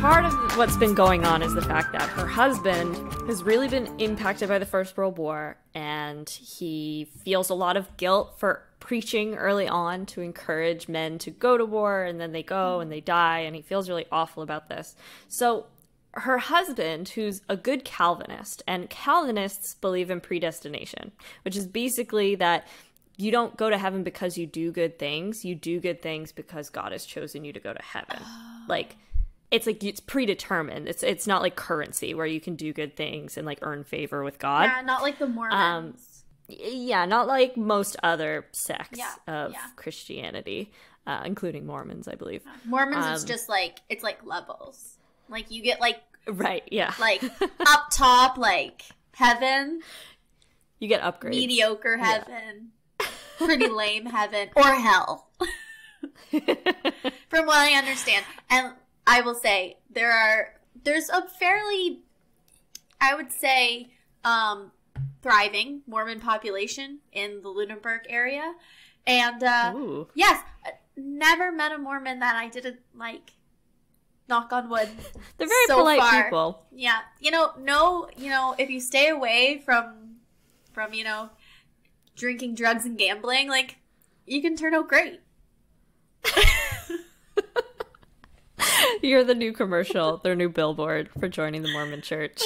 Part of what's been going on is the fact that her husband has really been impacted by the First World War, and he feels a lot of guilt for preaching early on to encourage men to go to war, and then they go and they die, and he feels really awful about this. So her husband, who's a good Calvinist, and Calvinists believe in predestination, which is basically that you don't go to heaven because you do good things. You do good things because God has chosen you to go to heaven. It's predetermined. It's not like currency where you can do good things and like earn favor with God. Yeah, not like the Mormons. Yeah, not like most other sects of Christianity, including Mormons, I believe. Mormons is just like, it's like levels. Like you get like, right, yeah. Like up top, like heaven. You get upgrades. Mediocre heaven. Yeah. Pretty lame heaven. Or hell. From what I understand. And I will say there's a fairly, I would say, thriving Mormon population in the Lunenburg area. And yes, never met a Mormon that I didn't like. Knock on wood. They're very polite people. Yeah. If you stay away from drinking, drugs, and gambling, like, you can turn out great. You're the new commercial, their new billboard for joining the Mormon church.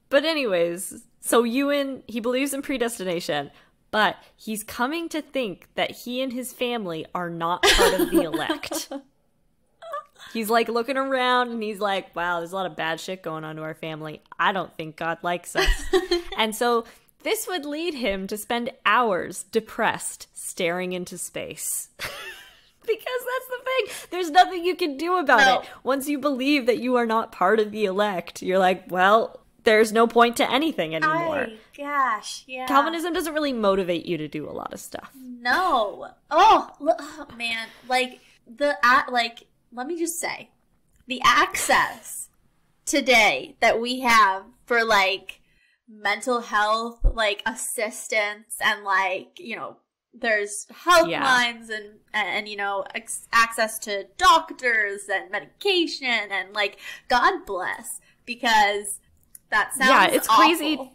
But anyways, so Ewin, he believes in predestination, but he's coming to think that he and his family are not part of the elect. He's like looking around and he's like, wow, there's a lot of bad shit going on to our family. I don't think God likes us. And so this would lead him to spend hours depressed, staring into space. Because that's the thing. There's nothing you can do about it. Once you believe that you are not part of the elect, you're like, well, there's no point to anything anymore. Gosh, yeah. Calvinism doesn't really motivate you to do a lot of stuff. No. Oh man. Let me just say, the access today that we have for, like, mental health, like, assistance and, like, there's helplines and access to doctors and medication and, like, God bless, because that sounds it's awful. Crazy.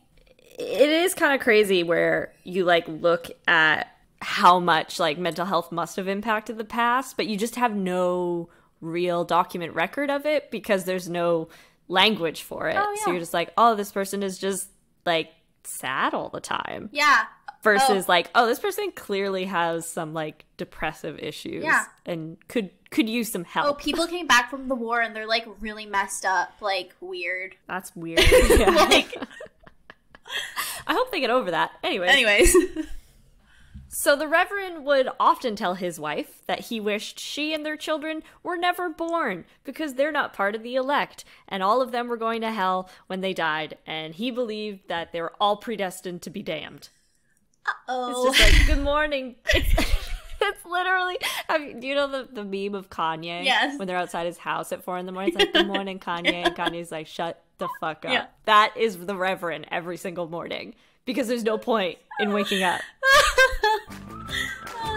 It is kind of crazy where you, like, look at how much, like, mental health must have impacted the past, but you just have no real document record of it because there's no language for it. So you're just like, oh, this person is just, like, sad all the time. Yeah. Versus like, oh, this person clearly has some, like, depressive issues and could use some help. Oh, people came back from the war and they're, like, really messed up, like, weird. That's weird. Yeah. Like, I hope they get over that. Anyways. So the Reverend would often tell his wife that he wished she and their children were never born because they're not part of the elect, and all of them were going to hell when they died, and he believed that they were all predestined to be damned. Uh-oh. It's just like, good morning. It's literally, do you know the meme of Kanye? Yes. When they're outside his house at 4 a.m, it's like, good morning, Kanye. And Kanye's like, shut the fuck up. Yeah. That is the Reverend every single morning because there's no point in waking up.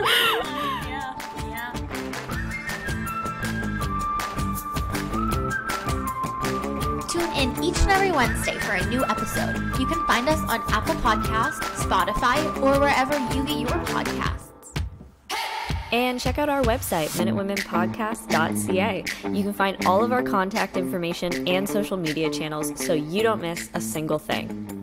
Yeah. Tune in each and every Wednesday for a new episode. You can find us on Apple Podcasts, Spotify, or wherever you get your podcasts. And check out our website, minutewomenpodcast.ca. You can find all of our contact information and social media channels so you don't miss a single thing.